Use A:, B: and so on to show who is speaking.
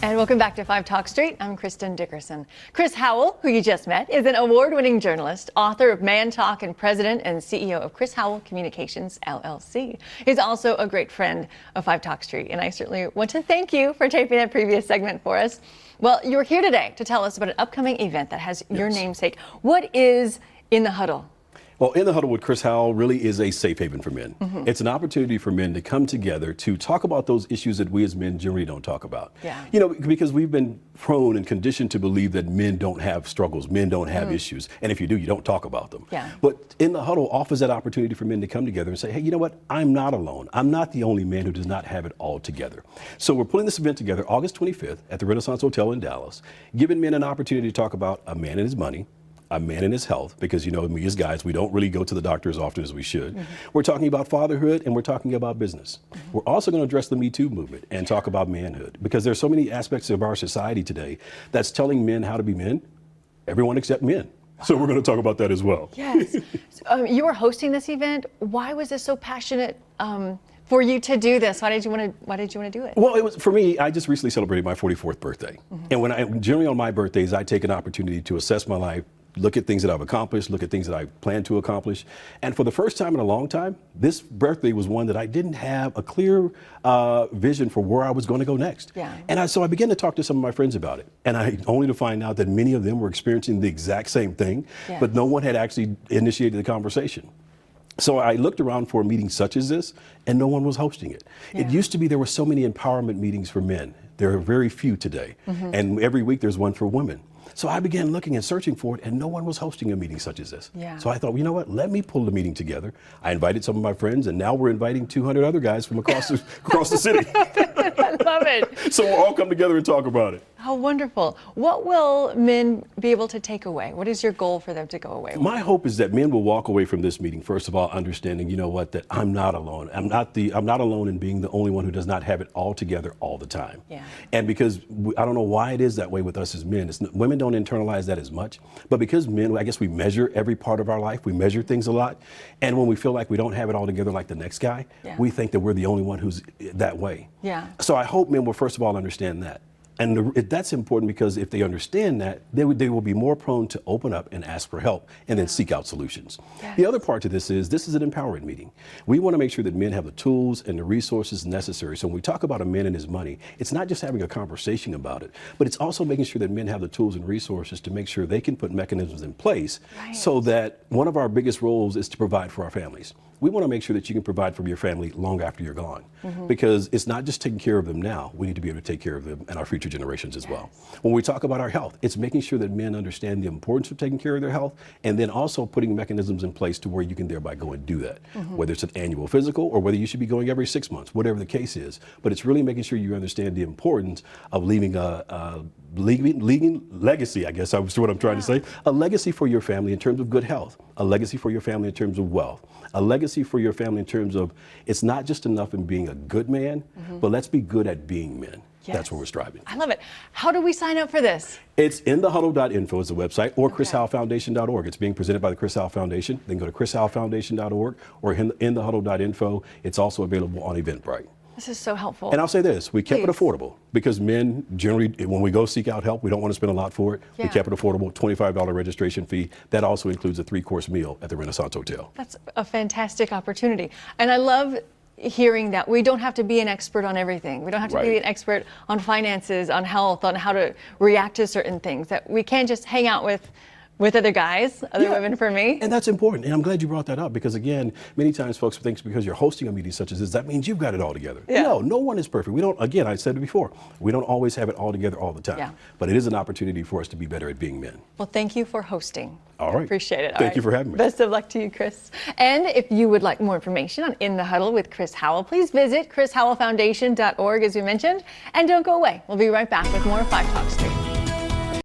A: And welcome back to 5 Talk Street. I'm Kristen Dickerson. Chris Howell, who you just met, is an award-winning journalist, author of Man Talk, and president and CEO of Chris Howell Communications, LLC. He's also a great friend of 5 Talk Street, and I certainly want to thank you for taping that previous segment for us. Well, you're here today to tell us about an upcoming event that has your namesake. What is In the Huddle?
B: Well, In the Huddle with Chris Howell really is a safe haven for men. It's an opportunity for men to come together to talk about those issues that we as men generally don't talk about. You know, because we've been prone and conditioned to believe that men don't have struggles, men don't have issues, and if you do, you don't talk about them. But In the Huddle offers that opportunity for men to come together and say, hey, you know what, I'm not alone. I'm not the only man who does not have it all together. So we're putting this event together August 25th at the Renaissance Hotel in Dallas, giving men an opportunity to talk about a man and his money, a man and his health, because you know me as guys, we don't really go to the doctor as often as we should. We're talking about fatherhood, and we're talking about business. We're also going to address the Me Too movement and talk about manhood, because there's so many aspects of our society today that's telling men how to be men, everyone except men. So we're going to talk about that as well.
A: Yes. You were hosting this event. Why was this so passionate for you to do this? Why did you want to do it?
B: Well, it was for me. I just recently celebrated my 44th birthday, and generally on my birthdays, I take an opportunity to assess my life, look at things that I've accomplished, look at things that I plan to accomplish. And for the first time in a long time, this birthday was one that I didn't have a clear vision for where I was going to go next. And so I began to talk to some of my friends about it. And only to find out that many of them were experiencing the exact same thing, but no one had actually initiated the conversation. So I looked around for a meeting such as this, and no one was hosting it. It used to be there were so many empowerment meetings for men. There are very few today. And every week there's one for women. So I began looking and searching for it, and no one was hosting a meeting such as this. So I thought, well, you know what, let me pull the meeting together. I invited some of my friends, and now we're inviting 200 other guys from across the city.
A: I love it.
B: So we'll all come together and talk about it.
A: How wonderful. What will men be able to take away? What is your goal for them to go away with?
B: My hope is that men will walk away from this meeting, first of all, understanding, you know what, that I'm not alone. I'm not alone in being the only one who does not have it all together all the time. And because I don't know why it is that way with us as men. Women don't internalize that as much, but because men, I guess we measure every part of our life. We measure things a lot. And when we feel like we don't have it all together like the next guy, we think that we're the only one who's that way. So I hope men will first of all understand that. And that's important, because if they understand that, they will be more prone to open up and ask for help and then seek out solutions. The other part to this is an empowerment meeting. We want to make sure that men have the tools and the resources necessary. So when we talk about a man and his money, it's not just having a conversation about it, but it's also making sure that men have the tools and resources to make sure they can put mechanisms in place so that one of our biggest roles is to provide for our families. We want to make sure that you can provide for your family long after you're gone, because it's not just taking care of them now. We need to be able to take care of them and our future generations as well. When we talk about our health, it's making sure that men understand the importance of taking care of their health, and then also putting mechanisms in place to where you can thereby go and do that, whether it's an annual physical or whether you should be going every 6 months, whatever the case is. But it's really making sure you understand the importance of leaving a legacy, I guess that's what I'm trying to say, a legacy for your family in terms of good health, a legacy for your family in terms of wealth, a legacy for your family in terms of it's not just enough in being a good man, but let's be good at being men. That's where we're striving.
A: I love it. How do we sign up for this?
B: It's inthehuddle.info is the website, or chrishowellfoundation.org. It's being presented by the Chris Howell Foundation. Then go to chrishowellfoundation.org or inthehuddle.info. It's also available on Eventbrite.
A: This is so helpful.
B: And I'll say this, we kept it affordable, because men generally, when we go seek out help, we don't want to spend a lot for it. We kept it affordable, $25 registration fee. That also includes a 3-course meal at the Renaissance Hotel.
A: That's a fantastic opportunity. And I love hearing that we don't have to be an expert on everything. We don't have to be an expert on finances, on health, on how to react to certain things. That we can just hang out with other guys, other women for me.
B: And that's important. And I'm glad you brought that up, because again, many times folks think because you're hosting a meeting such as this, that means you've got it all together. No, no one is perfect. We don't, again, I said it before, we don't always have it all together all the time. But it is an opportunity for us to be better at being men.
A: Well, thank you for hosting.
B: All right.
A: Appreciate it.
B: Thank you for having me.
A: Best of luck to you, Chris. And if you would like more information on In the Huddle with Chris Howell, please visit chrishowellfoundation.org, as we mentioned. And don't go away. We'll be right back with more 5 Talk Street.